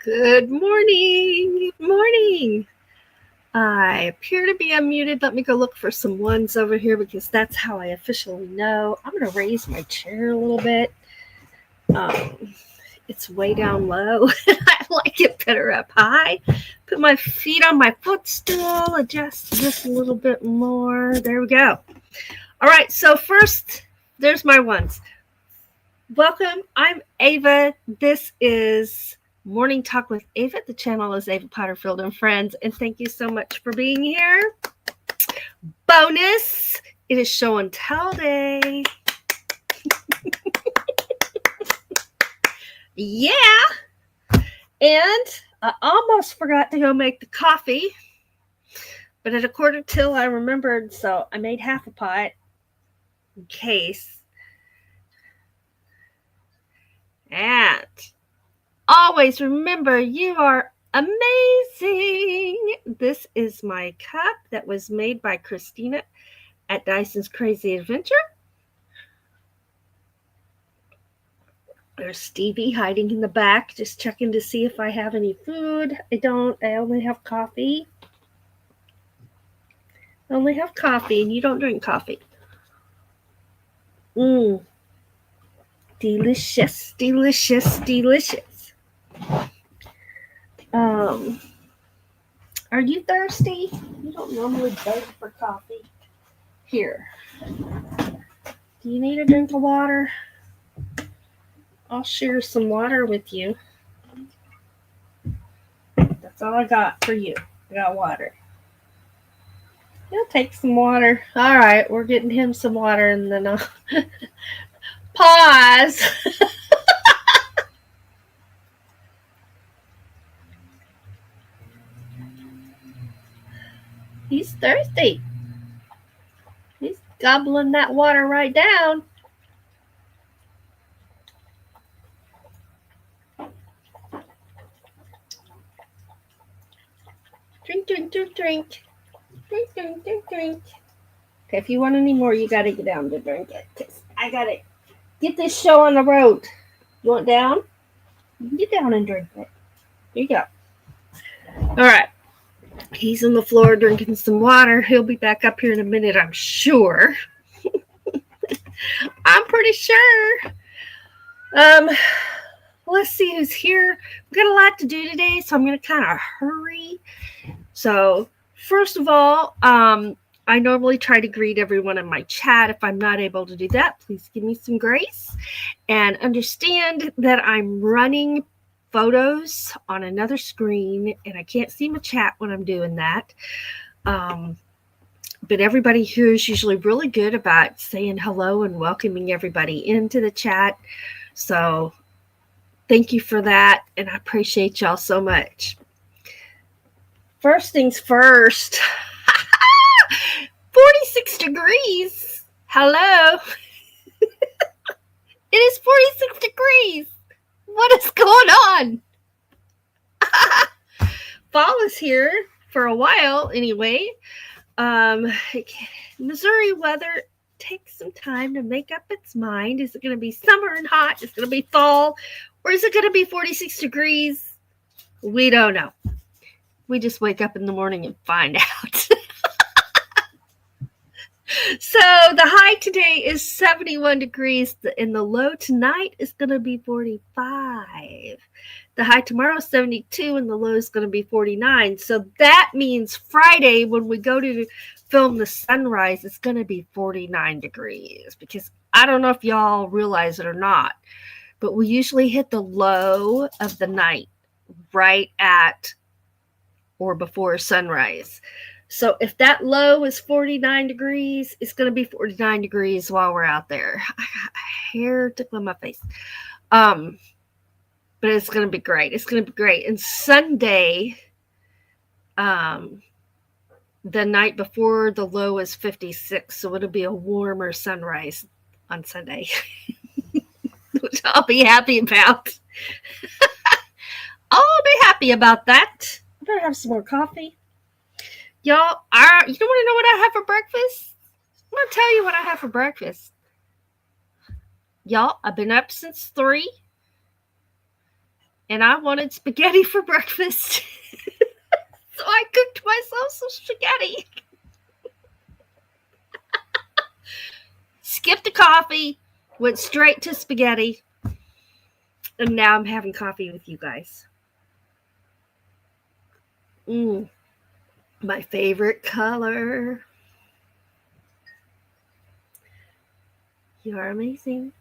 Good morning. Good morning. I appear to be unmuted. Let me go look for some ones over here because that's how I officially know. I'm going to raise my chair a little bit. It's way down low. I like it better up high. Put my feet on my footstool. Adjust this a little bit more. There we go. All right. So first, there's my ones. Welcome. I'm Ava. This is Morning Talk with Ava. The channel is Ava Potterfield and Friends, and thank you so much for being here. Bonus, it is show and tell day. Yeah, and I almost forgot to go make the coffee, but at 1:45 I remembered, so I made half a pot in case. And always remember, you are amazing. This is my cup that was made by Christina at Dyson's Crazy Adventure. There's Stevie hiding in the back, just checking to see if I have any food. I don't. I only have coffee. I only have coffee, and you don't drink coffee. Delicious, delicious, delicious. Are you thirsty? You don't normally beg for coffee. Here. Do you need a drink of water? I'll share some water with you. That's all I got for you. I got water. He'll take some water. All right, we're getting him some water, and then I'll pause. He's thirsty. He's gobbling that water right down. Drink, drink, drink, drink. Drink, drink, drink, drink. Okay, if you want any more, you got to get down to drink it. Because I got to get this show on the road. You want down? You can get down and drink it. Here you go. All right. He's on the floor drinking some water. He'll be back up here in a minute, I'm sure. I'm pretty sure. Let's see who's here. We've got a lot to do today, so I'm going to kind of hurry. So, first of all, I normally try to greet everyone in my chat. If I'm not able to do that, please give me some grace. And understand that I'm running photos on another screen, and I can't see my chat when I'm doing that. But everybody here is usually really good about saying hello and welcoming everybody into the chat. So thank you for that, and I appreciate y'all so much. First things first. 46 degrees. Hello. It is 46 degrees. What is going on? Fall is here for a while anyway. Missouri weather takes some time to make up its mind. Is it going to be summer and hot? Is it going to be fall? Or is it going to be 46 degrees? We don't know. We just wake up in the morning and find out. So the high today is 71 degrees, and the low tonight is going to be 45. The high tomorrow is 72, and the low is going to be 49. So that means Friday, when we go to film the sunrise, it's going to be 49 degrees. Because I don't know if y'all realize it or not, but we usually hit the low of the night right at or before sunrise. So if that low is 49 degrees, it's going to be 49 degrees while we're out there. I got hair tickling my face. But it's going to be great. It's going to be great. And Sunday, the night before, the low is 56. So it'll be a warmer sunrise on Sunday, which I'll be happy about. I'll be happy about that. I better have some more coffee. Y'all, you don't want to know what I have for breakfast? I'm going to tell you what I have for breakfast. Y'all, I've been up since 3. and I wanted spaghetti for breakfast. So I cooked myself some spaghetti. Skipped the coffee, went straight to spaghetti, and now I'm having coffee with you guys. My favorite color. You're amazing.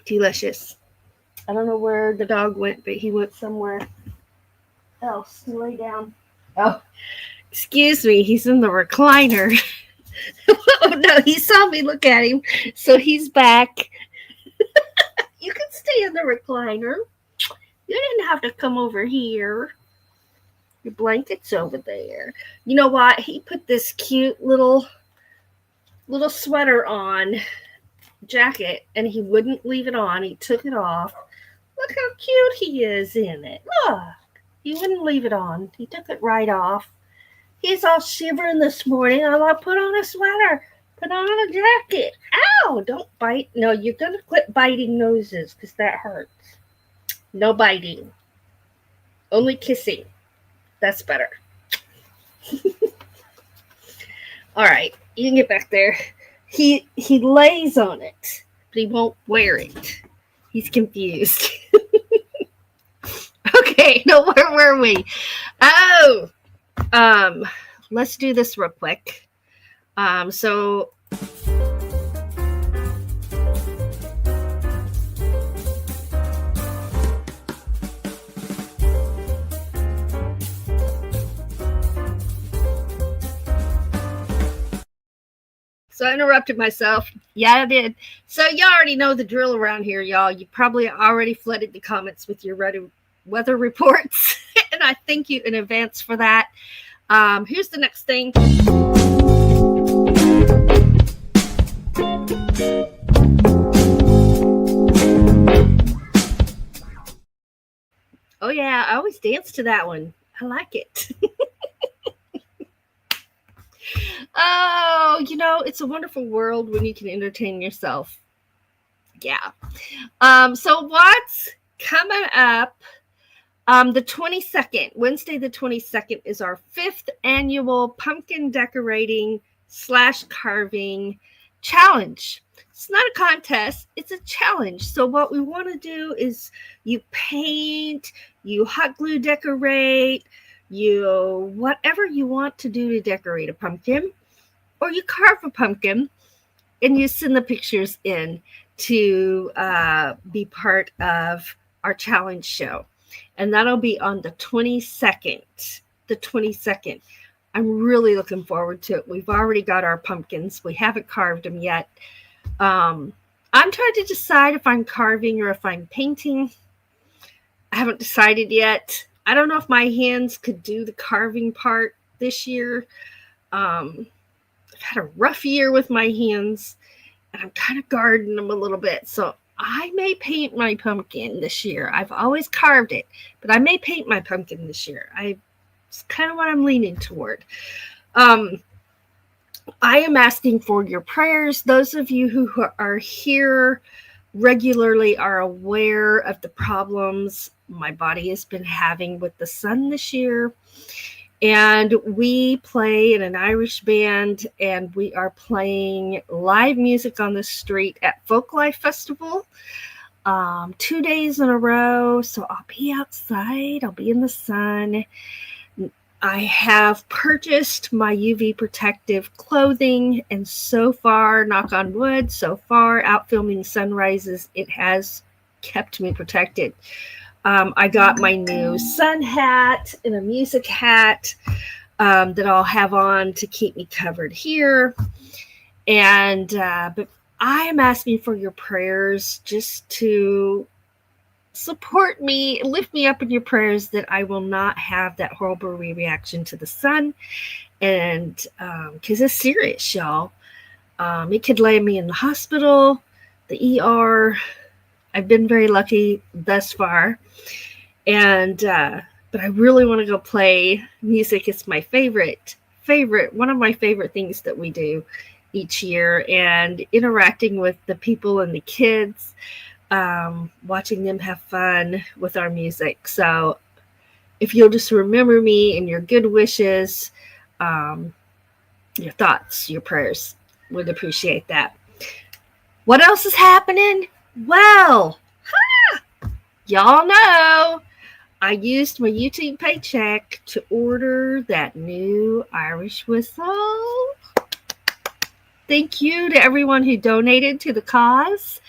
Delicious. I don't know where the dog went, but he went somewhere else to lay down. Oh, excuse me. He's in the recliner. Oh, no, he saw me look at him, so he's back. You can stay in the recliner. You didn't have to come over here. Your blanket's over there. You know what? He put this cute little sweater on, jacket, and he wouldn't leave it on. He took it off. Look how cute he is in it. Look. He wouldn't leave it on. He took it right off. He's all shivering this morning. I'm like, put on a sweater. Put on a jacket. Ow, don't bite. No, you're going to quit biting noses because that hurts. No biting. Only kissing. That's better. All right, you can get back there. He lays on it, but he won't wear it. He's confused. Okay, no, where were we? Oh, let's do this real quick. So I interrupted myself. Yeah, I did. So you already know the drill around here, y'all. You probably already flooded the comments with your weather reports, and I thank you in advance for that. Here's the next thing. Oh yeah, I always dance to that one. I like it. Oh, it's a wonderful world when you can entertain yourself. Yeah. So what's coming up? The 22nd, Wednesday the 22nd, is our 5th annual pumpkin decorating / carving challenge. It's not a contest, it's a challenge. So what we want to do is you paint, you hot glue decorate, you whatever you want to do to decorate a pumpkin, or you carve a pumpkin and you send the pictures in to be part of our challenge show. And that'll be on the 22nd. The 22nd. I'm really looking forward to it. We've already got our pumpkins. We haven't carved them yet. I'm trying to decide if I'm carving or if I'm painting. I haven't decided yet. I don't know if my hands could do the carving part this year. I've had a rough year with my hands, and I'm kind of guarding them a little bit. So I may paint my pumpkin this year. I've always carved it, but I may paint my pumpkin this year. It's kind of what I'm leaning toward. I am asking for your prayers. Those of you who are here regularly are aware of the problems my body has been having with the sun this year. And we play in an Irish band, and we are playing live music on the street at Folklife Festival 2 days in a row. So I'll be outside. I'll be in the sun. I have purchased my UV protective clothing, and so far, knock on wood, so far out filming sunrises, it has kept me protected. I got my new sun hat and a music hat that I'll have on to keep me covered here. And but I am asking for your prayers just to support me, lift me up in your prayers that I will not have that horrible reaction to the sun. And because it's serious, y'all. It could land me in the hospital, the ER. I've been very lucky thus far. And but I really want to go play music. It's my favorite, one of my favorite things that we do each year and interacting with the people and the kids, watching them have fun with our music. So if you'll just remember me and your good wishes, your thoughts, your prayers, would appreciate that. What else is happening? Well, y'all know I used my YouTube paycheck to order that new Irish whistle. Thank you to everyone who donated to the cause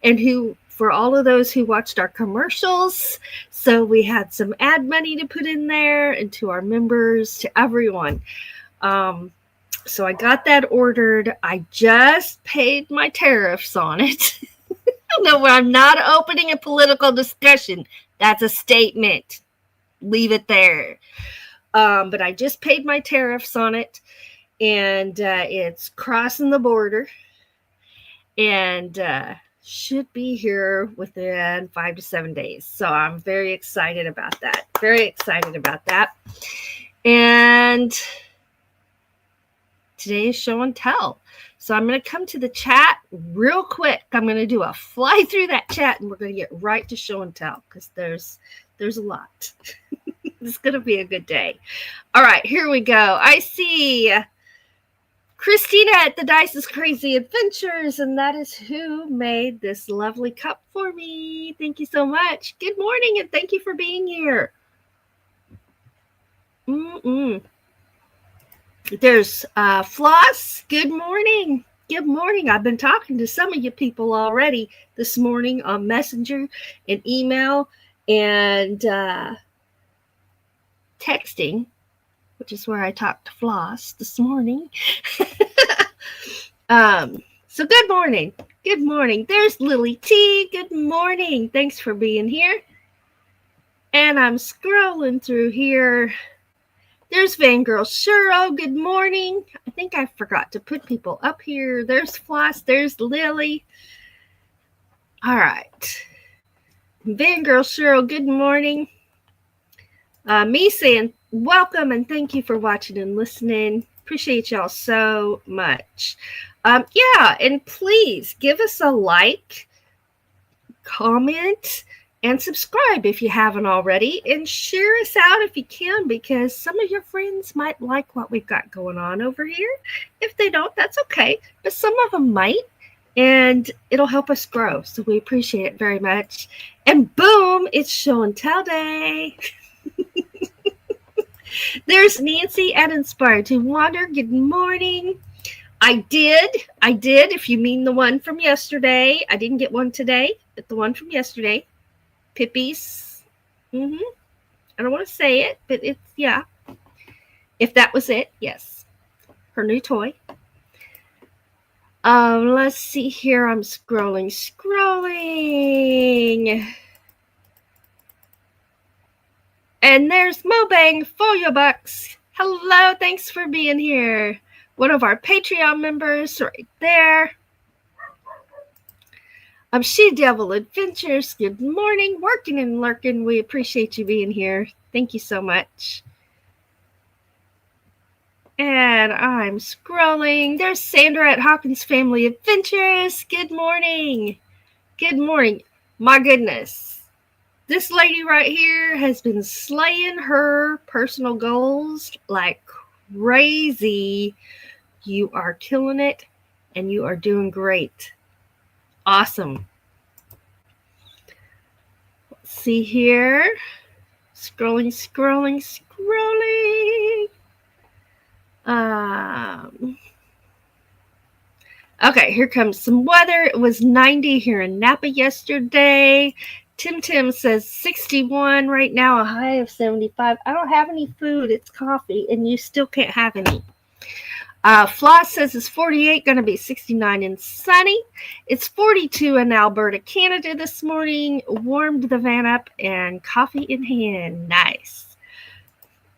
and who, for all of those who watched our commercials. So we had some ad money to put in there, and to our members, to everyone. So I got that ordered. I just paid my tariffs on it. No, I'm not opening a political discussion. That's a statement. Leave it there. But I just paid my tariffs on it, and it's crossing the border, and should be here within 5 to 7 days. So I'm very excited about that. Very excited about that. And today is show and tell. So I'm going to come to the chat real quick. I'm going to do a fly through that chat, and we're going to get right to show and tell because there's a lot. It's going to be a good day. All right, here we go. I see Christina at the Dice is Crazy Adventures, and that is who made this lovely cup for me. Thank you so much. Good morning, and thank you for being here. There's Floss. Good morning. Good morning. I've been talking to some of you people already this morning on Messenger and email and texting, which is where I talked to Floss this morning. So good morning. Good morning. There's Lily T. Good morning. Thanks for being here. And I'm scrolling through here. There's Fangirl Shuro. Good morning. I think I forgot to put people up here. There's Floss. There's Lily. All right. Fangirl Shuro, good morning. Me saying welcome and thank you for watching and listening. Appreciate y'all so much. Yeah, and please give us a like, comment, and subscribe if you haven't already, and share us out if you can, because some of your friends might like what we've got going on over here. If they don't, that's okay, but some of them might, and it'll help us grow, so we appreciate it very much. And boom, it's show and tell day. There's Nancy at Inspired to Wander. Good morning. I did, if you mean the one from yesterday. I didn't get one today, but the one from yesterday. Pippi's. I don't want to say it, but it's, yeah. If that was it, yes. Her new toy. Let's see here. I'm scrolling. And there's Mobang for your bucks. Hello, thanks for being here. One of our Patreon members right there. She Devil Adventures. Good morning. Working and lurking. We appreciate you being here. Thank you so much. And I'm scrolling. There's Sandra at Hawkins Family Adventures. Good morning. Good morning. My goodness. This lady right here has been slaying her personal goals like crazy. You are killing it, and you are doing great. Awesome. Let's see here. Scrolling. Okay, here comes some weather. It was 90 here in Napa yesterday. Tim says 61 right now, a high of 75. I don't have any food. It's coffee, and you still can't have any. Floss says it's 48, going to be 69 and sunny. It's 42 in Alberta, Canada this morning. Warmed the van up and coffee in hand. Nice.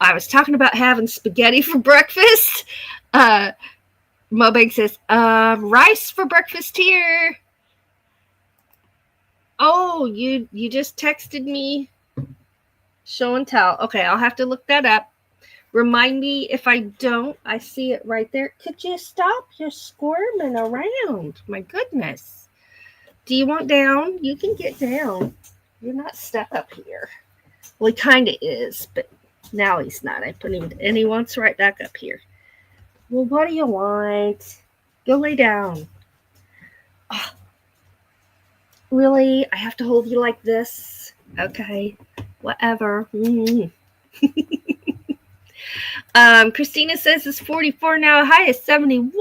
I was talking about having spaghetti for breakfast. Mobang says, rice for breakfast here. Oh, you just texted me show and tell. Okay, I'll have to look that up. Remind me if I don't. I see it right there. Could you stop? You're squirming around. My goodness. Do you want down? You can get down. You're not stuck up here. Well, he kind of is, but now he's not. I put him, and he wants right back up here. Well, what do you want? Go lay down. Oh, really? I have to hold you like this? Okay. Whatever. Christina says it's 44 now. High is 71.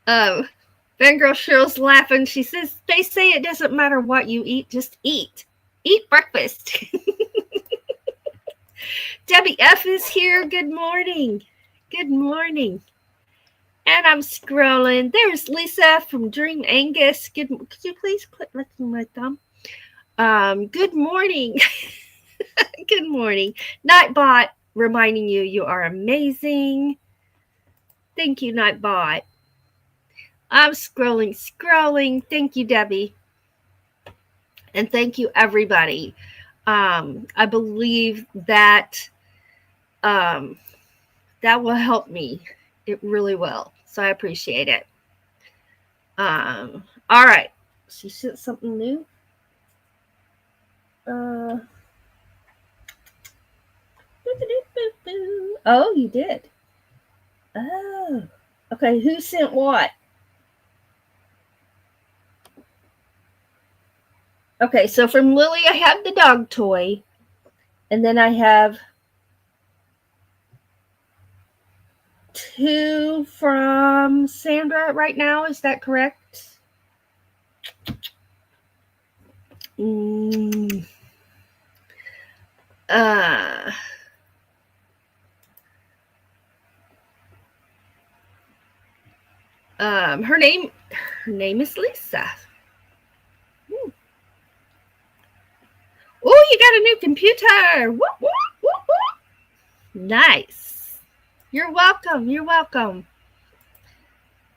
Fangirl Cheryl's laughing. She says, they say it doesn't matter what you eat, just eat. Eat breakfast. Debbie F is here. Good morning. Good morning. And I'm scrolling. There's Lisa from Dream Angus. Could you please click my thumb? Good morning. Good morning. Nightbot reminding you are amazing. Thank you, Nightbot. I'm scrolling. Thank you, Debbie. And thank you, everybody. I believe that that will help me. It really will. So I appreciate it. All right. She sent something new. Oh, you did. Oh. Okay, who sent what? Okay, so from Lily, I have the dog toy. And then I have 2 from Sandra right now. Is that correct? Her name is Lisa. Oh, you got a new computer. Whoop, whoop, whoop, whoop. Nice. You're welcome. You're welcome.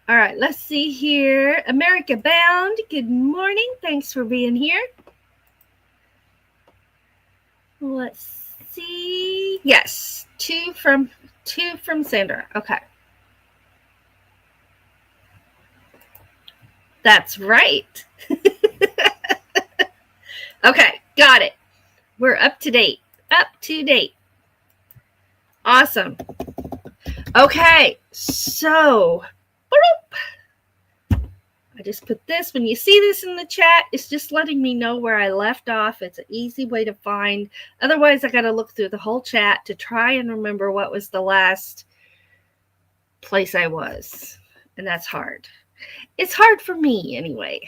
All right, let's see here. America Bound, good morning. Thanks for being here. Let's see. Yes, 2 from Sandra. Okay. That's right. Okay, got it. We're up to date. Awesome. Okay, so I just put this. When you see this in the chat, it's just letting me know where I left off. It's an easy way to find. Otherwise, I got to look through the whole chat to try and remember what was the last place I was. And that's hard. It's hard for me anyway.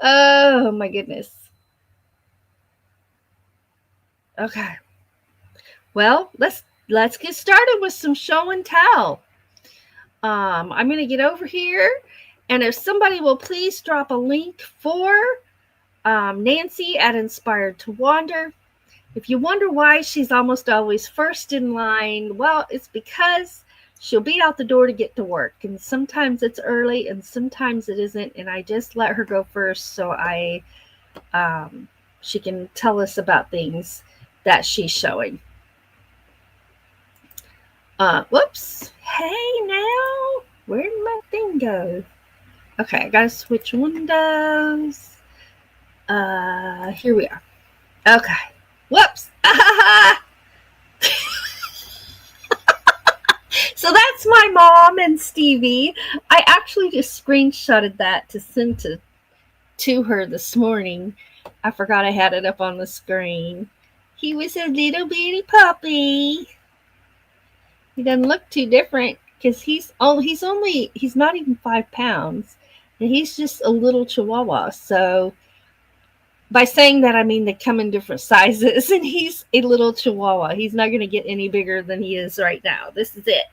Oh, my goodness. Okay. Well, let's get started with some show and tell. I'm going to get over here, and if somebody will please drop a link for Nancy at Inspired to Wander. If you wonder why she's almost always first in line, well, it's because she'll be out the door to get to work, and sometimes it's early and sometimes it isn't, and I just let her go first so she can tell us about things that she's showing. Whoops. Hey, now. Where did my thing go? Okay, I gotta switch windows. Here we are. Okay. Whoops. So that's my mom and Stevie. I actually just screenshotted that to send to her this morning. I forgot I had it up on the screen. He was a little bitty puppy. He doesn't look too different because he's not even 5 pounds, and he's just a little chihuahua. So by saying that, I mean they come in different sizes, and he's a little chihuahua. He's not going to get any bigger than he is right now. This is it.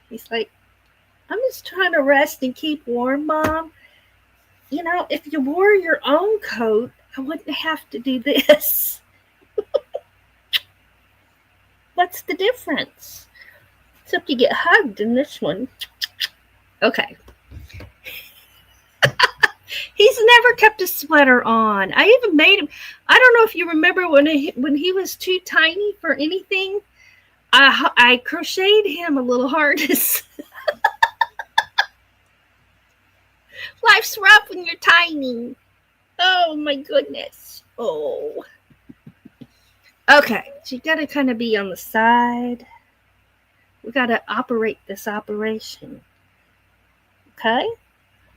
He's like, I'm just trying to rest and keep warm, Mom. You know, if you wore your own coat, I wouldn't have to do this. What's the difference? Except you get hugged in this one. Okay. He's never kept a sweater on. I even made him. I don't know if you remember when he was too tiny for anything. I crocheted him a little harness. Life's rough when you're tiny. Oh my goodness. Oh. Okay, so you got to kind of be on the side. We got to operate this operation. Okay?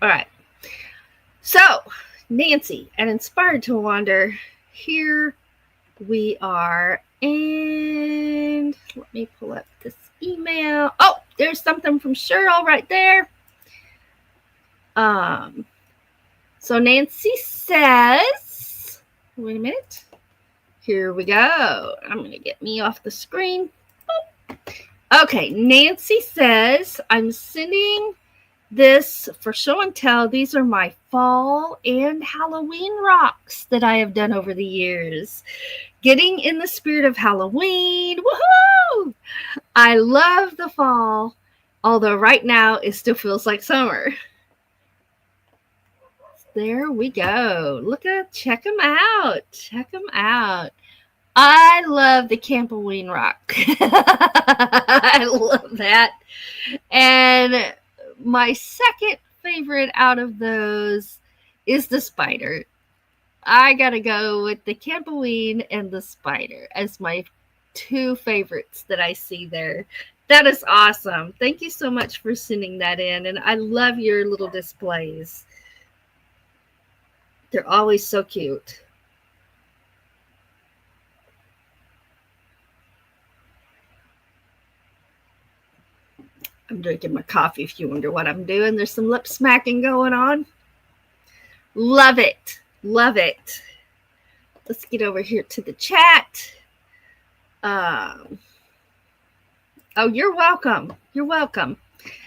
All right. So, Nancy and Inspired to Wander, here we are. And let me pull up this email. Oh, there's something from Cheryl right there. So Nancy says, wait a minute. Here we go. I'm going to get me off the screen. Okay, Nancy says, I'm sending this for show and tell. These are my fall and Halloween rocks that I have done over the years. Getting in the spirit of Halloween. Woohoo! I love the fall, although right now it still feels like summer. There we go. Check them out. Check them out. I love the Campbellween rock. I love that. And my second favorite out of those is the spider. I gotta go with the Campbellween and the spider as my two favorites that I see there. That is awesome. Thank you so much for sending that in. And I love your little displays. They're always so cute. I'm drinking my coffee if you wonder what I'm doing. There's some lip smacking going on. Love it. Love it. Let's get over here to the chat. Oh, you're welcome. You're welcome.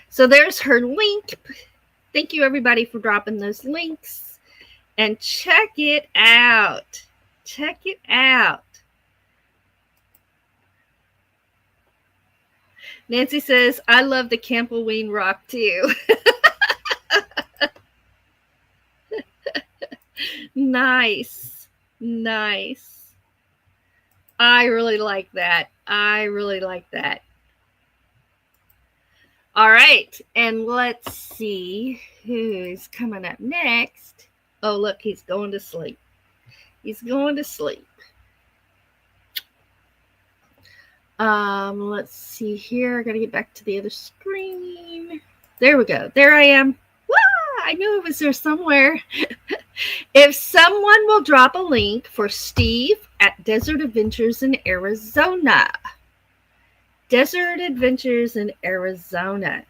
So there's her link. Thank you, everybody, for dropping those links. And check it out. Check it out. Nancy says, I love the Campbellween rock too. Nice. Nice. I really like that. I really like that. All right. And let's see who's coming up next. Oh, look, he's going to sleep. He's going to sleep. Let's see here. I got to get back to the other screen. There we go. There I am. Wah! I knew it was there somewhere. If someone will drop a link for Steve at Desert Adventures in Arizona. Desert Adventures in Arizona.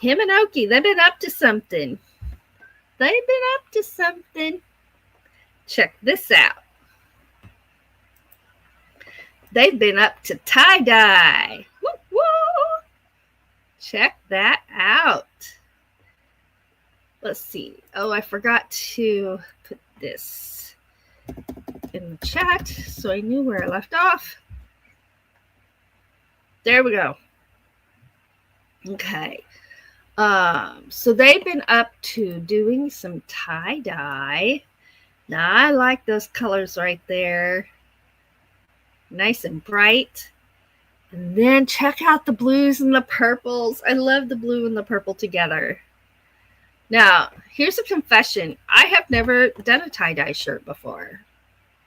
Him and Oki, they've been up to something. They've been up to something. Check this out. They've been up to tie-dye. Woo, woo. Check that out. Let's see. Oh, I forgot to put this in the chat so I knew where I left off. There we go. Okay. So they've been up to doing some tie-dye. Now, I like those colors right there. Nice and bright. And then check out the blues and the purples. I love the blue and the purple together. Now, here's a confession. I have never done a tie-dye shirt before.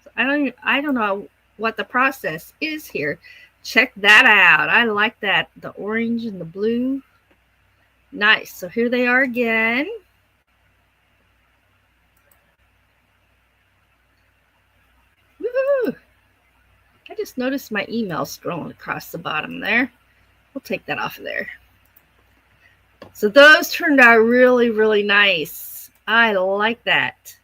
So I don't know what the process is here. Check that out. I like that. The orange and the blue. Nice. So here they are again. Woo-hoo. I just noticed my email scrolling across the bottom there. We'll take that off of there. So those turned out really, really nice. I like that.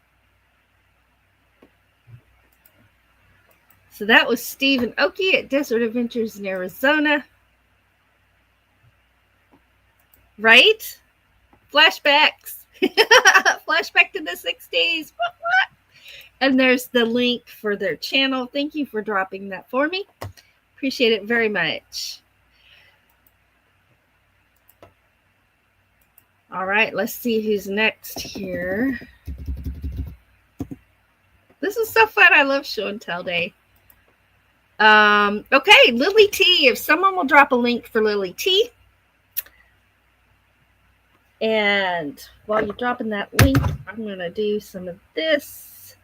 So that was Steve and Oki at Desert Adventures in Arizona. Right? Flashbacks. Flashback to the 60s. And there's the link for their channel. Thank you for dropping that for me. Appreciate it very much. All right, let's see who's next here. This is so fun. I love show and tell day. Okay, Lily T. If someone will drop a link for Lily T. And while you're dropping that link, I'm going to do some of this.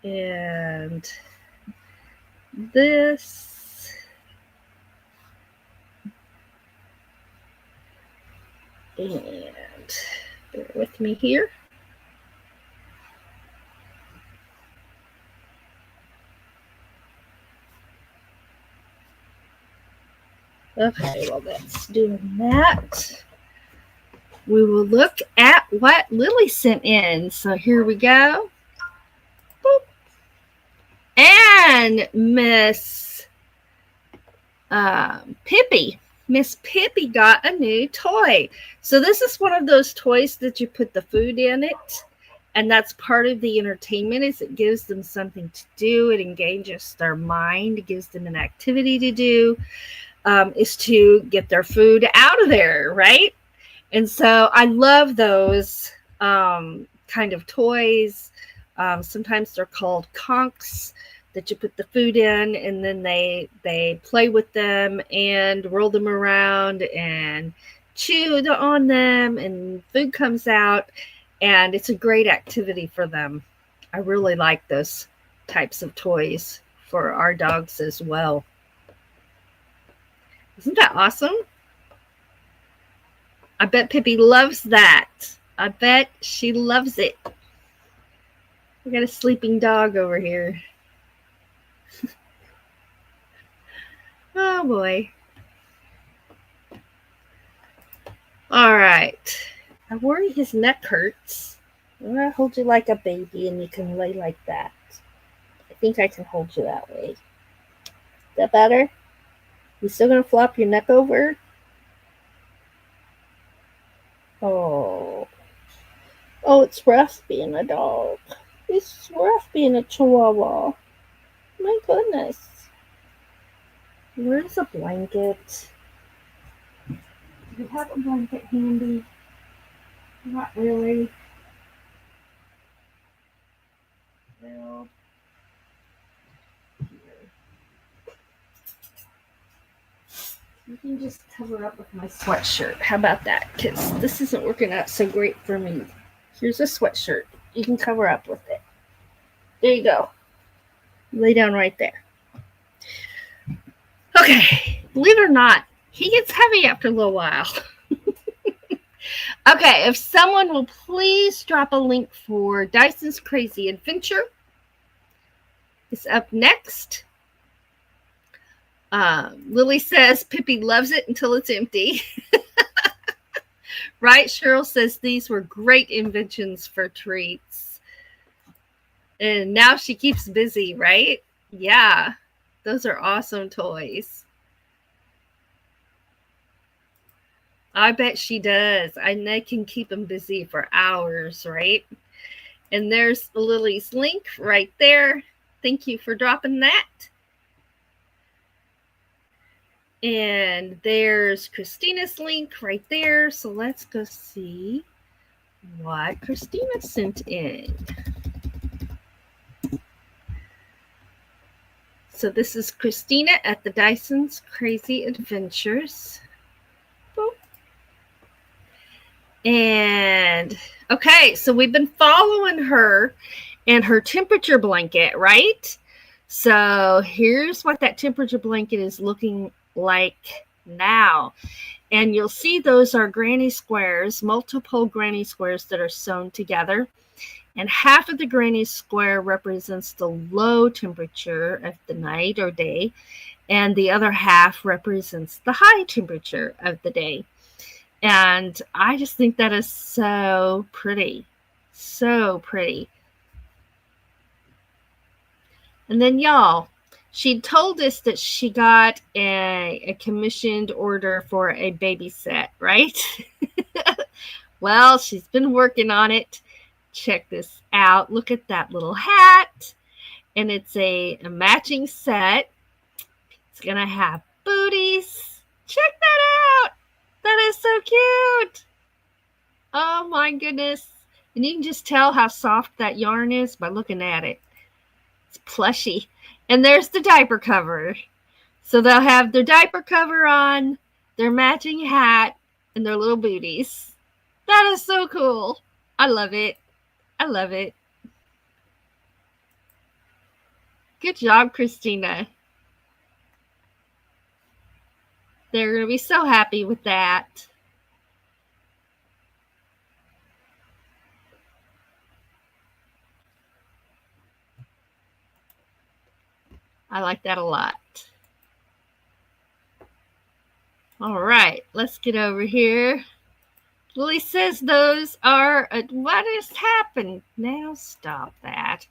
And this. And bear with me here. Okay, well, that's doing that. We will look at what Lily sent in. So here we go. Boop. And Miss Pippi. Miss Pippi got a new toy. So this is one of those toys that you put the food in it. And that's part of the entertainment is it gives them something to do. It engages their mind. It gives them an activity to do. Is to get their food out of there, right? And so I love those kind of toys. Sometimes they're called conchs that you put the food in, and then they play with them and roll them around and chew on them, and food comes out, and it's a great activity for them. I really like those types of toys for our dogs as well. Isn't that awesome? I bet Pippi loves that. I bet she loves it. We got a sleeping dog over here. Oh boy. All right. I worry his neck hurts. I'm going to hold you like a baby and you can lay like that. I think I can hold you that way. Is that better? You still going to flop your neck over? Oh. Oh, it's rough being a dog. It's rough being a chihuahua. My goodness. Where's a blanket? Do you have a blanket handy? Not really. Well, you can just cover up with my sweatshirt. How about that? Because this isn't working out so great for me. Here's a sweatshirt. You can cover up with it. There you go. Lay down right there. Okay. Believe it or not, he gets heavy after a little while. Okay. If someone will please drop a link for Dyson's Crazy Adventure. It's up next. Lily says Pippi loves it until it's empty. Right? Cheryl says these were great inventions for treats. And now she keeps busy, right? Yeah. Those are awesome toys. I bet she does. And they can keep them busy for hours, right? And there's Lily's link right there. Thank you for dropping that. And there's Christina's link right there. So let's go see what Christina sent in. So this is Christina at the Dyson's Crazy Adventures. Boop. And okay, so we've been following her and her temperature blanket, right? So here's what that temperature blanket is looking like now. And you'll see those are granny squares, multiple granny squares that are sewn together. And half of the granny square represents the low temperature of the night or day. And the other half represents the high temperature of the day. And I just think that is so pretty. So pretty. And then y'all, she told us that she got a commissioned order for a baby set, right? Well, she's been working on it. Check this out. Look at that little hat. And it's a matching set. It's going to have booties. Check that out. That is so cute. Oh my goodness. And you can just tell how soft that yarn is by looking at it. It's plushy. And there's the diaper cover. So they'll have their diaper cover on, their matching hat, and their little booties. That is so cool. I love it. I love it. Good job, Christina. They're going to be so happy with that. I like that a lot. All right, let's get over here. Lily says those are, what has happened? Now stop that.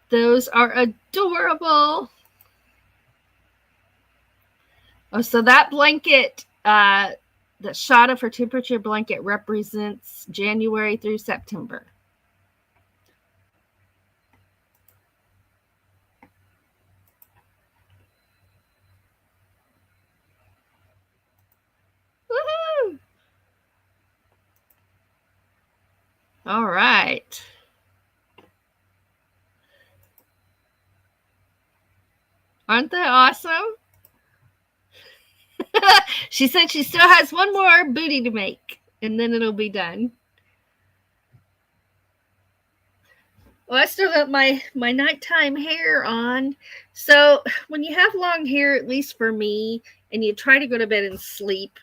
Those are adorable. Oh, so that blanket, the shot of her temperature blanket represents January through September. Woohoo! All right. Aren't they awesome? She said she still has one more booty to make, and then it'll be done. Well, I still got my nighttime hair on. So when you have long hair, at least for me, and you try to go to bed and sleep,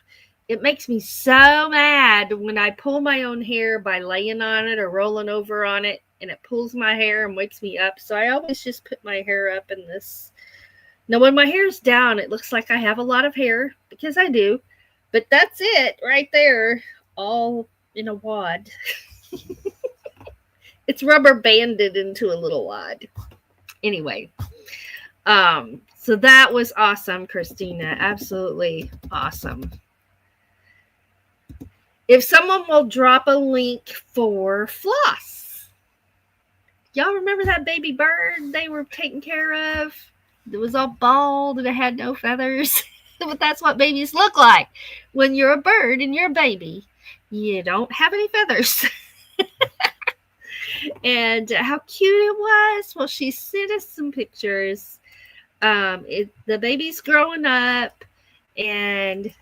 it makes me so mad when I pull my own hair by laying on it or rolling over on it, and it pulls my hair and wakes me up. So I always just put my hair up in this. Now, when my hair's down, it looks like I have a lot of hair, because I do. But that's it right there, all in a wad. It's rubber banded into a little wad. Anyway, so that was awesome, Christina. Absolutely awesome. If someone will drop a link for floss. Y'all remember that baby bird they were taking care of? It was all bald and it had no feathers. But that's what babies look like. When you're a bird and you're a baby, you don't have any feathers. And how cute it was. Well, she sent us some pictures. The baby's growing up, and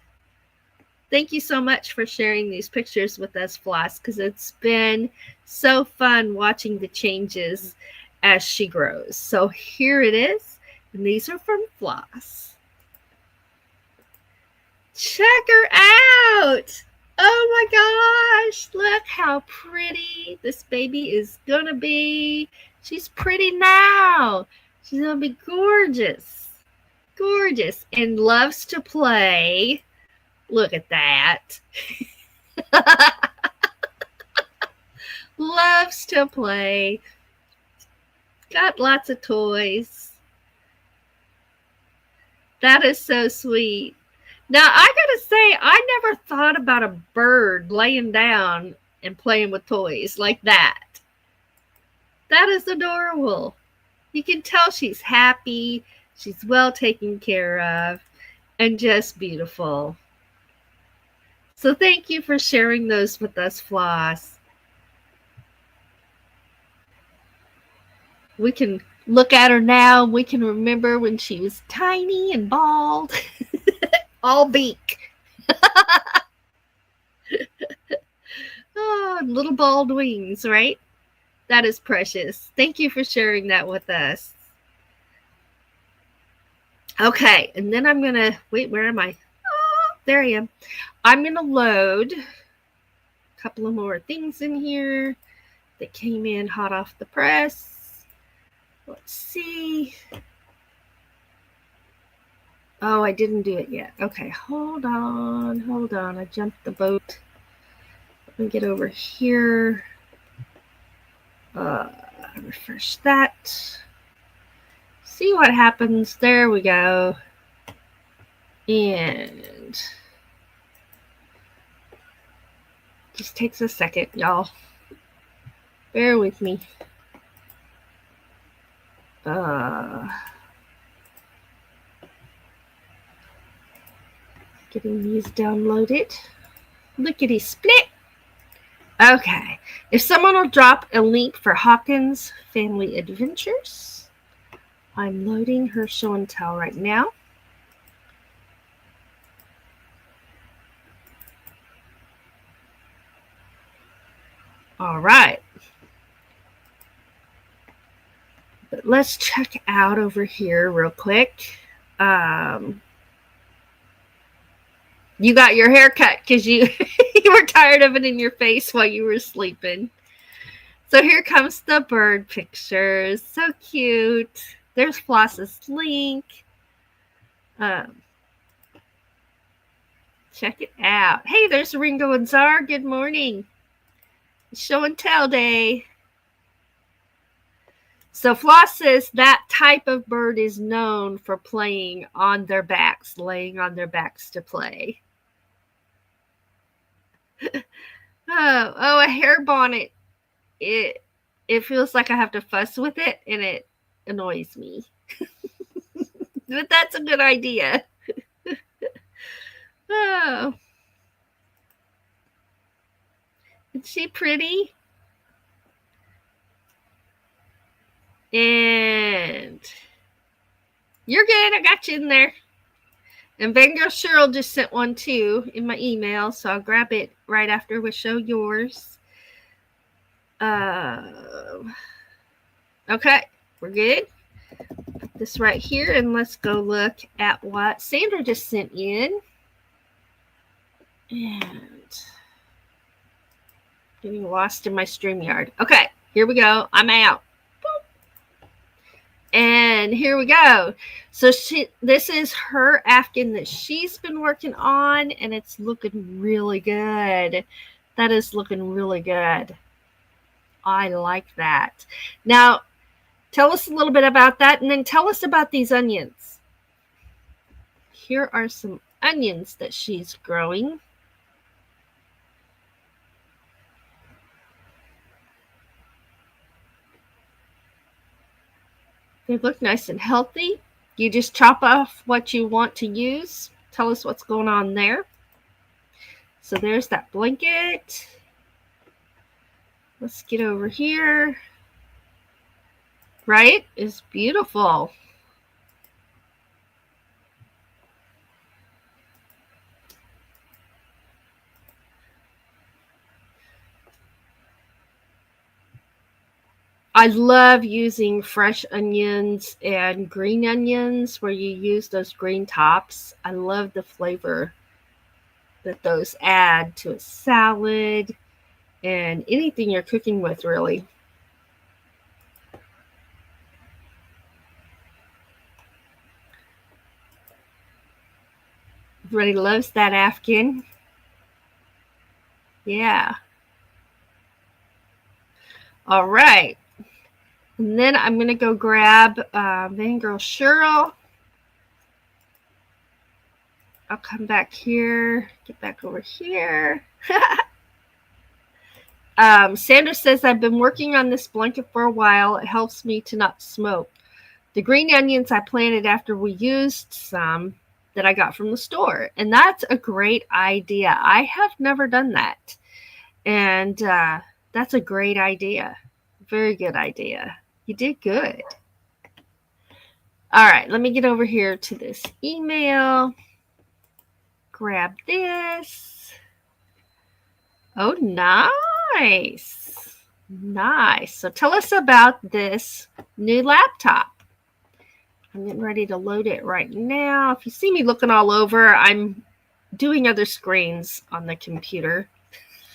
thank you so much for sharing these pictures with us, Floss, because it's been so fun watching the changes as she grows. So here it is, and these are from Floss. Check her out. Oh my gosh, look how pretty this baby is gonna be. She's pretty now. She's gonna be gorgeous. Gorgeous. And loves to play. Look at that. Loves to play. Got lots of toys. That is so sweet. Now, I gotta say, I never thought about a bird laying down and playing with toys like that. That is adorable. You can tell she's happy, she's well taken care of, and just beautiful. So thank you for sharing those with us, Floss. We can look at her now, and we can remember when she was tiny and bald. All beak. Oh, little bald wings, right? That is precious. Thank you for sharing that with us. Okay, and then I'm going to, wait, where am I? Oh, there I am. I'm going to load a couple of more things in here that came in hot off the press. Let's see. Oh, I didn't do it yet. Okay, hold on. I jumped the boat. Let me get over here. Refresh that. See what happens. There we go. And just takes a second, y'all. Bear with me. Getting these downloaded. Lickety split. Okay. If someone will drop a link for Hawkins' Family Adventures, I'm loading her show and tell right now. All right. But let's check out over here real quick. You got your hair cut because you you were tired of it in your face while you were sleeping. So here comes the bird pictures. So cute. There's Floss's link. Check it out. Hey, there's Ringo and Czar. Good morning. Show and tell day. So Floss says that type of bird is known for playing on their backs, laying on their backs to play. A hair bonnet. It feels like I have to fuss with it, and it annoys me. But that's a good idea. Oh. Is she pretty? And you're good. I got you in there. And Vanguard Cheryl just sent one too in my email, so I'll grab it right after we show yours. Okay, we're good. Put this right here, and let's go look at what Sandra just sent in. And getting lost in my StreamYard. Okay, here we go. I'm out. And here we go. So this is her Afghan that she's been working on, and it's looking really good. That is looking really good. I like that. Now, tell us a little bit about that, and then tell us about these onions. Here are some onions that she's growing. They look nice and healthy. You just chop off what you want to use. Tell us what's going on there. So there's that blanket. Let's get over here. Right? It's beautiful. I love using fresh onions and green onions where you use those green tops. I love the flavor that those add to a salad and anything you're cooking with, really. Everybody loves that Afghan. Yeah. All right. And then I'm going to go grab Vangirl Cheryl. I'll come back here. Get back over here. Sandra says, I've been working on this blanket for a while. It helps me to not smoke. The green onions I planted after we used some that I got from the store. And that's a great idea. I have never done that. And that's a great idea. Very good idea. You did good. All right, let me get over here to this email. Grab this. Oh, nice. Nice. So tell us about this new laptop. I'm getting ready to load it right now. If you see me looking all over, I'm doing other screens on the computer.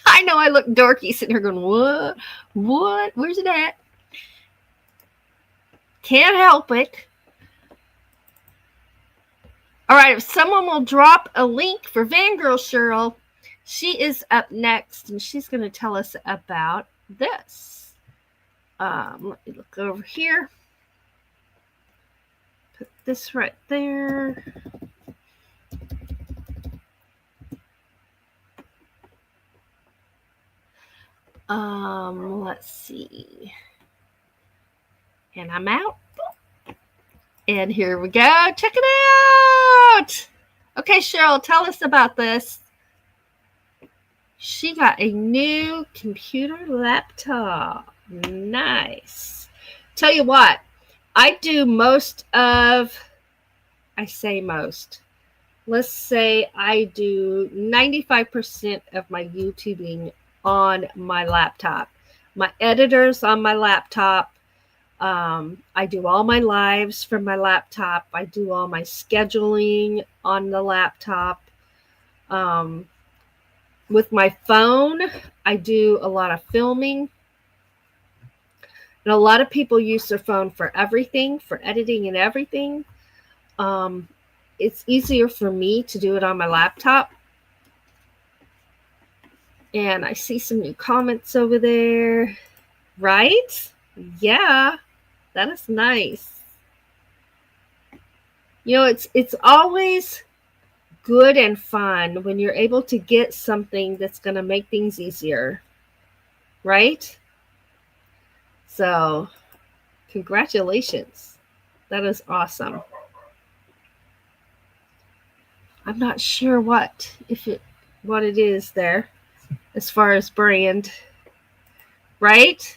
I know I look dorky sitting here going, what? What? Where's it at? Can't help it. All right, if someone will drop a link for Vangirl Cheryl, she is up next, and she's going to tell us about this. Let me look over here. Put this right there. Let's see. And I'm out. And here we go. Check it out. Okay, Cheryl, tell us about this. She got a new computer laptop. Nice. Tell you what, I do I say most. Let's say I do 95% of my YouTubing on my laptop. My editor's on my laptop. I do all my lives from my laptop. I do all my scheduling on the laptop. Um, with my phone, I do a lot of filming. And a lot of people use their phone for everything, for editing and everything. Um, it's easier for me to do it on my laptop. And I see some new comments over there. Right? Yeah, that is nice. You know, it's always good and fun when you're able to get something that's going to make things easier. Right? So, congratulations. That is awesome. I'm not sure what it is there as far as brand. Right?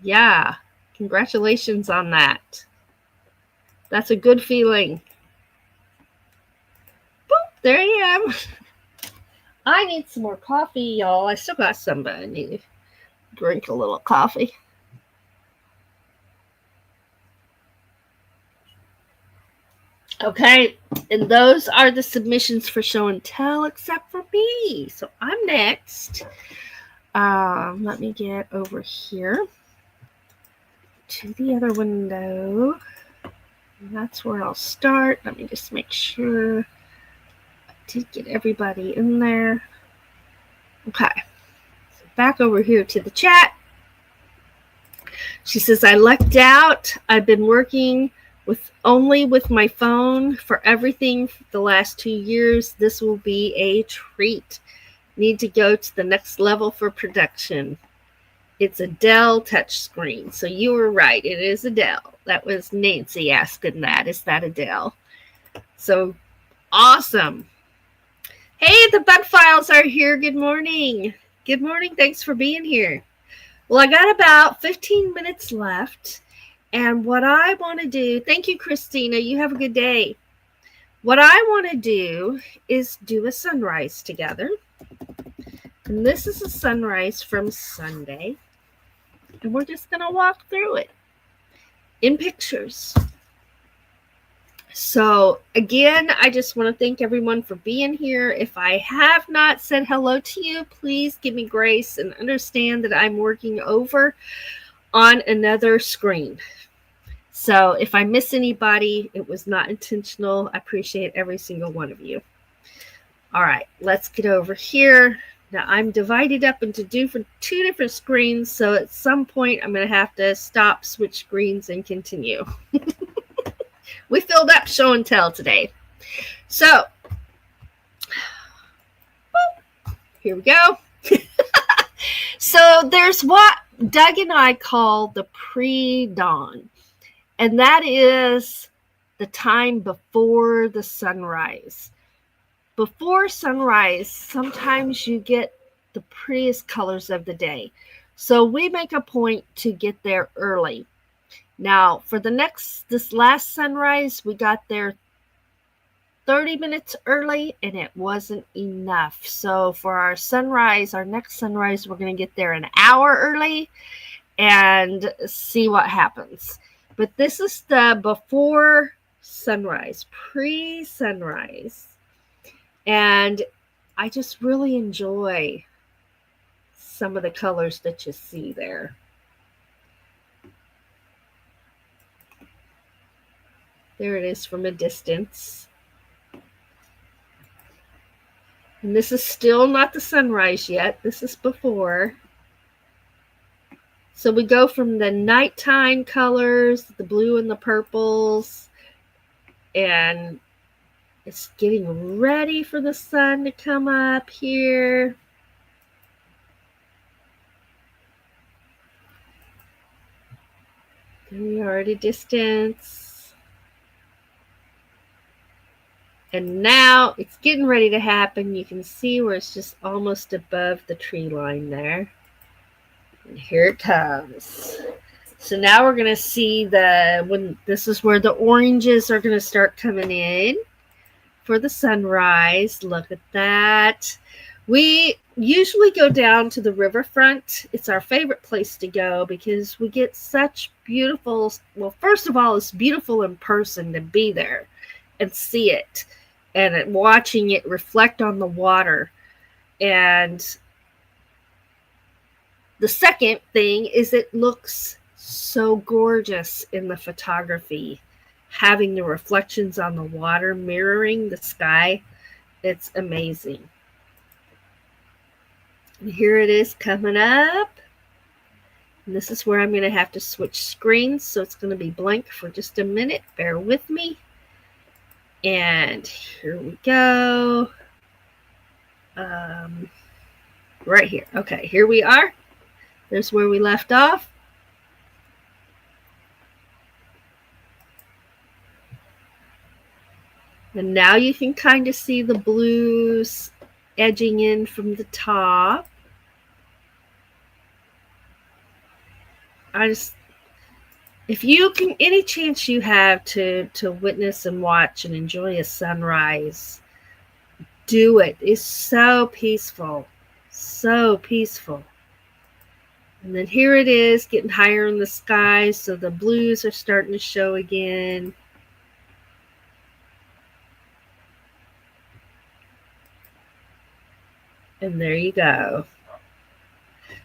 Yeah. Congratulations on that. That's a good feeling. Boop, there I am. I need some more coffee, y'all. I still got some, but I need to drink a little coffee. Okay, and those are the submissions for show and tell, except for me. So I'm next. Let me get over here to the other window. That's where I'll start. Let me just make sure I did get everybody in there. Okay, so back over here to the chat. She says, I lucked out. I've been working only with my phone for everything for the last 2 years. This will be a treat. Need to go to the next level for production. It's a Dell touchscreen. So you were right. It is a Dell. That was Nancy asking that. Is that a Dell? So awesome. Hey, the bug files are here. Good morning. Good morning. Thanks for being here. Well, I got about 15 minutes left. And what I want to do, thank you, Christina. You have a good day. What I want to do is do a sunrise together. And this is a sunrise from Sunday. And we're just going to walk through it in pictures. So, again, I just want to thank everyone for being here. If I have not said hello to you, please give me grace and understand that I'm working over on another screen. So if I miss anybody, it was not intentional. I appreciate every single one of you. All right, let's get over here. Now I'm divided up into two different screens. So at some point, I'm going to have to stop, switch screens, and continue. We filled up show and tell today. So here we go. So there's what Doug and I call the pre-dawn. And that is the time before the sunrise. Before sunrise, sometimes you get the prettiest colors of the day. So we make a point to get there early. Now, for this last sunrise, we got there 30 minutes early, and it wasn't enough. So for our next sunrise, we're going to get there an hour early and see what happens. But this is the before sunrise, pre-sunrise. And I just really enjoy some of the colors that you see there. There it is from a distance. And this is still not the sunrise yet. This is before. So we go from the nighttime colors, the blue and the purples, and it's getting ready for the sun to come up here. There we are at a distance. And now it's getting ready to happen. You can see where it's just almost above the tree line there. And here it comes. So now we're going to see when this is where the oranges are going to start coming in for the sunrise. Look at that. We usually go down to the riverfront. It's our favorite place to go because we get such beautiful, well, first of all, it's beautiful in person to be there and see it and watching it reflect on the water. And the second thing is it looks so gorgeous in the photography, having the reflections on the water mirroring the sky. It's amazing. And here it is coming up. And this is where I'm going to have to switch screens, so it's going to be blank for just a minute. Bear with me. And here we go. Right here. Okay, here we are. There's where we left off. And now you can kind of see the blues edging in from the top. If you can, any chance you have to witness and watch and enjoy a sunrise, do it. It's so peaceful. So peaceful. And then here it is, getting higher in the sky, so the blues are starting to show again. And there you go.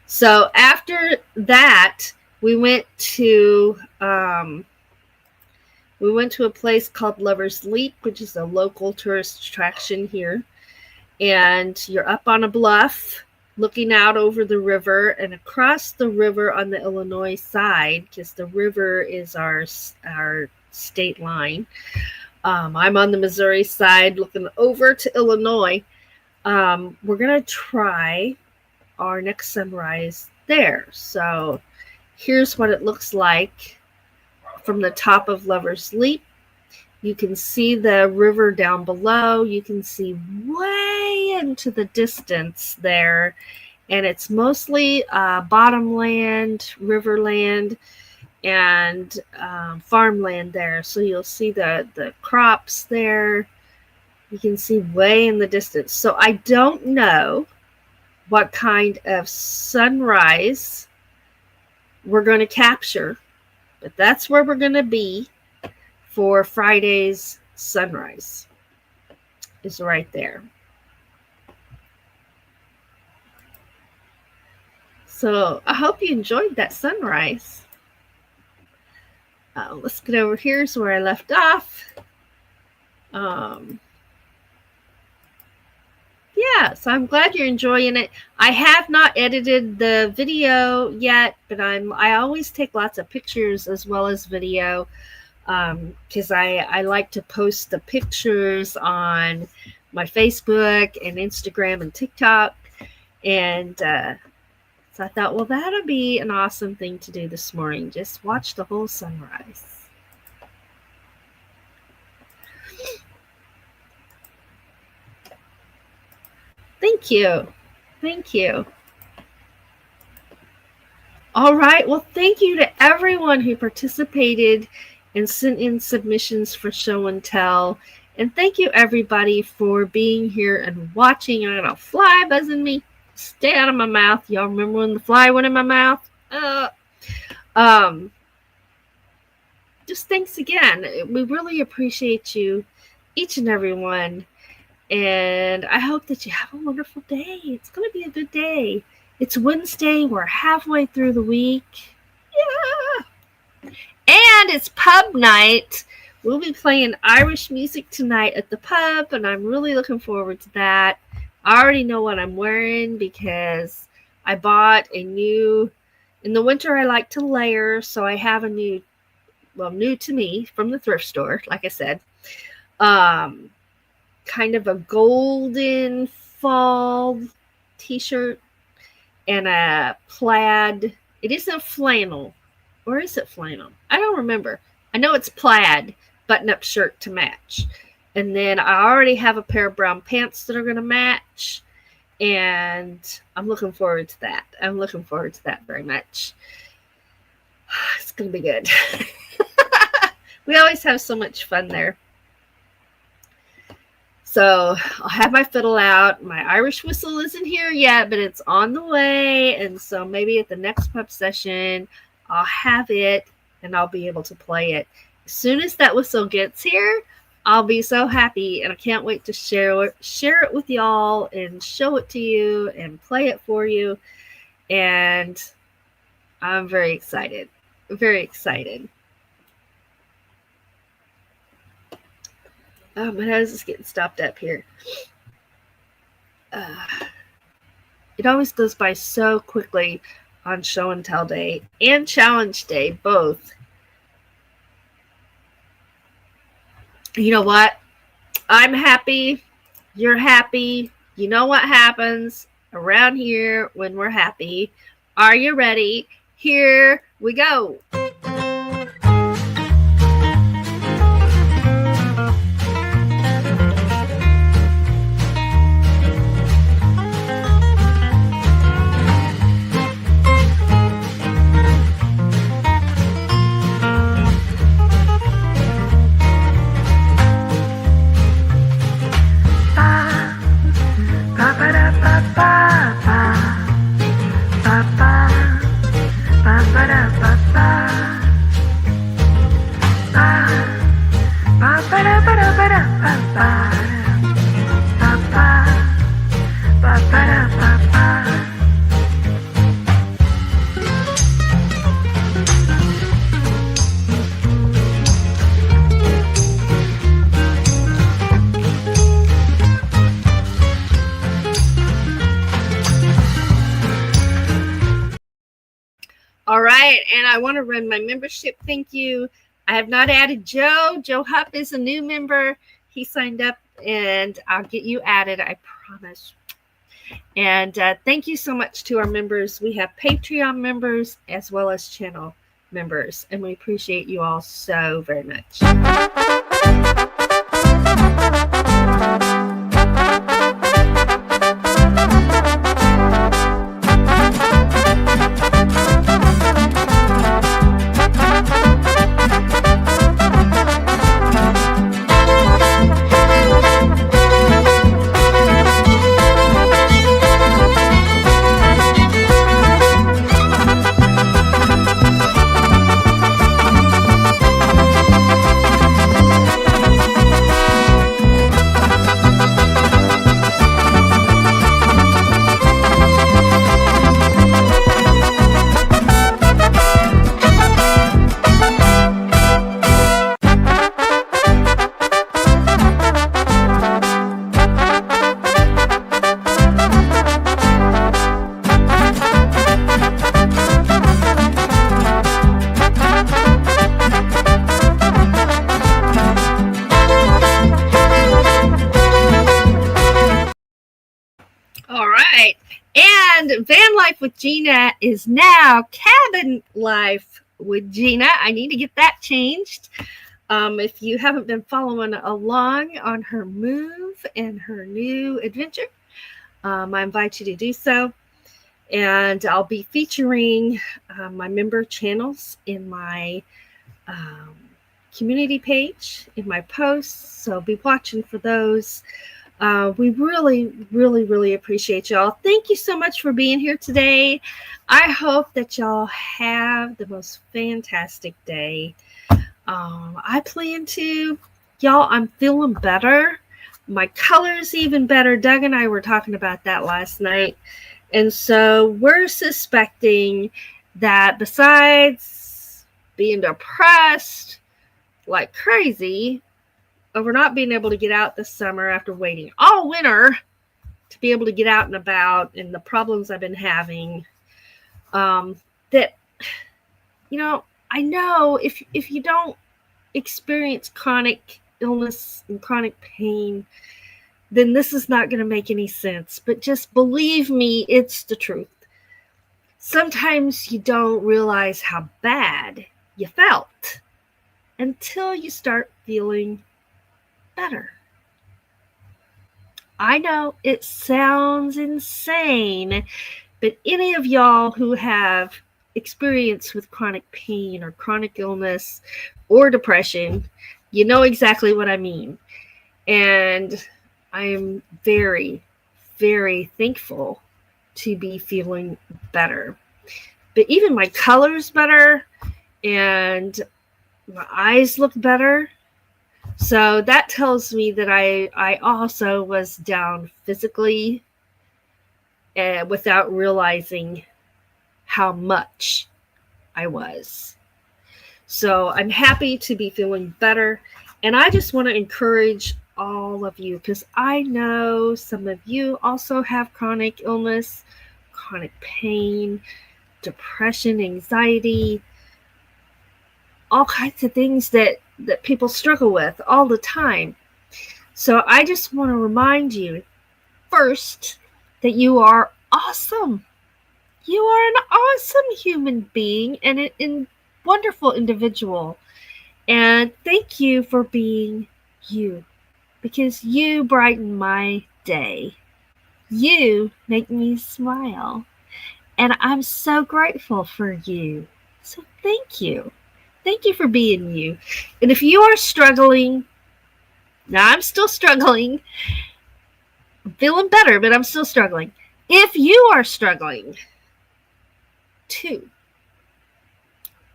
So after that, we went to a place called Lover's Leap, which is a local tourist attraction here. And you're up on a bluff looking out over the river, and across the river on the Illinois side, because the river is our state line. I'm on the Missouri side looking over to Illinois. We're going to try our next sunrise there. So here's what it looks like from the top of Lover's Leap. You can see the river down below. You can see way into the distance there. And it's mostly bottomland, riverland, and farmland there. So you'll see the crops there. You can see way in the distance. So I don't know what kind of sunrise we're going to capture, but that's where we're going to be for Friday's sunrise. Is right there. So I hope you enjoyed that sunrise. Let's get over here. Is where I left off. Yeah, so I'm glad you're enjoying it. I have not edited the video yet, but I always take lots of pictures as well as video, because I like to post the pictures on my Facebook and Instagram and TikTok. And so I thought, well, that'll be an awesome thing to do this morning. Just watch the whole sunrise. Thank you. Thank you. All right. Well, thank you to everyone who participated and sent in submissions for show and tell. And thank you, everybody, for being here and watching. I got a fly buzzing me. Stay out of my mouth. Y'all remember when the fly went in my mouth? Just thanks again. We really appreciate you, each and every one. And I hope that you have a wonderful day. It's going to be a good day. It's Wednesday. We're halfway through the week. Yeah. And it's pub night. We'll be playing Irish music tonight at the pub, and I'm really looking forward to that. I already know what I'm wearing because I bought a new... In the winter, I like to layer, so I have a new to me from the thrift store, like I said. Kind of a golden fall t-shirt and a plaid. It isn't flannel. Or is it flannel? I don't remember. I know it's plaid button-up shirt to match. And then I already have a pair of brown pants that are going to match. And I'm looking forward to that. I'm looking forward to that very much. It's going to be good. We always have so much fun there. So I'll have my fiddle out. My Irish whistle isn't here yet, but it's on the way. And so maybe at the next pup session, I'll have it and I'll be able to play it. As soon as that whistle gets here, I'll be so happy, and I can't wait to share it with y'all and show it to you and play it for you. And I'm very excited. Very excited. Oh, my nose is getting stopped up here. It always goes by so quickly on show and tell day and challenge day, both. You know what? I'm happy. You're happy. You know what happens around here when we're happy. Are you ready? Here we go. All right, and I want to run my membership. Thank you. I have not added Joe. Joe Hupp is a new member. He signed up, and I'll get you added, I promise. And thank you so much to our members. We have Patreon members as well as channel members, and we appreciate you all so very much. Van Life with Gina is now Cabin Life with Gina. I need to get that changed. If you haven't been following along on her move and her new adventure, I invite you to do so. And I'll be featuring my member channels in my community page, in my posts. So be watching for those. We really, really, really appreciate y'all. Thank you so much for being here today. I hope that y'all have the most fantastic day. I plan to. Y'all, I'm feeling better. My color's even better. Doug and I were talking about that last night. And so we're suspecting that besides being depressed like crazy over not being able to get out this summer after waiting all winter to be able to get out and about, and the problems I've been having, that, you know, I know if you don't experience chronic illness and chronic pain, then this is not going to make any sense. But just believe me, it's the truth. Sometimes you don't realize how bad you felt until you start feeling better. I know it sounds insane, but any of y'all who have experience with chronic pain or chronic illness or depression, you know exactly what I mean. And I am very, very thankful to be feeling better. But even my color's better and my eyes look better. So that tells me that I also was down physically without realizing how much I was. So I'm happy to be feeling better. And I just want to encourage all of you, because I know some of you also have chronic illness, chronic pain, depression, anxiety, all kinds of things that people struggle with all the time. So I just want to remind you first that you are awesome. You are an awesome human being and a wonderful individual. And thank you for being you, because you brighten my day. You make me smile. And I'm so grateful for you. So thank you. Thank you for being you. And if you are struggling, now I'm still struggling. I'm feeling better, but I'm still struggling. If you are struggling too,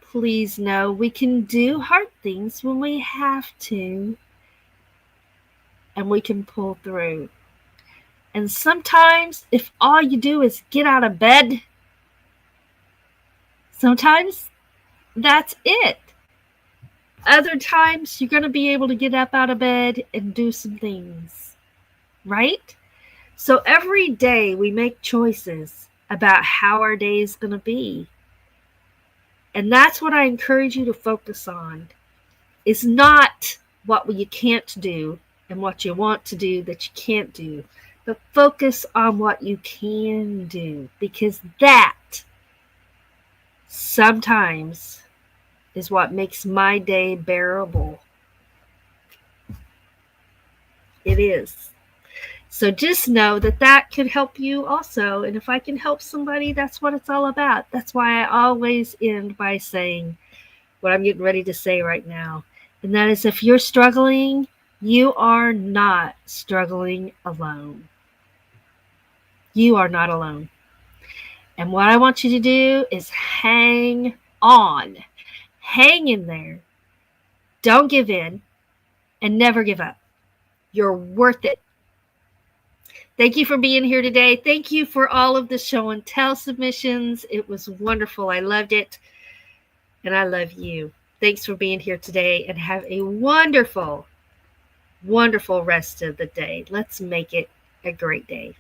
please know we can do hard things when we have to, and we can pull through. And sometimes, if all you do is get out of bed, sometimes that's it. Other times, you're going to be able to get up out of bed and do some things, right? So every day we make choices about how our day is going to be. And that's what I encourage you to focus on. It's not what you can't do and what you want to do that you can't do, but focus on what you can do, because that sometimes is what makes my day bearable. It is. So just know that that could help you also. And if I can help somebody, that's what it's all about. That's why I always end by saying what I'm getting ready to say right now. And that is, if you're struggling, you are not struggling alone. You are not alone. And what I want you to do is hang on. Hang in there. Don't give in and never give up. You're worth it. Thank you for being here today. Thank you for all of the show and tell submissions. It was wonderful. I loved it. And I love you. Thanks for being here today, and have a wonderful, wonderful rest of the day. Let's make it a great day.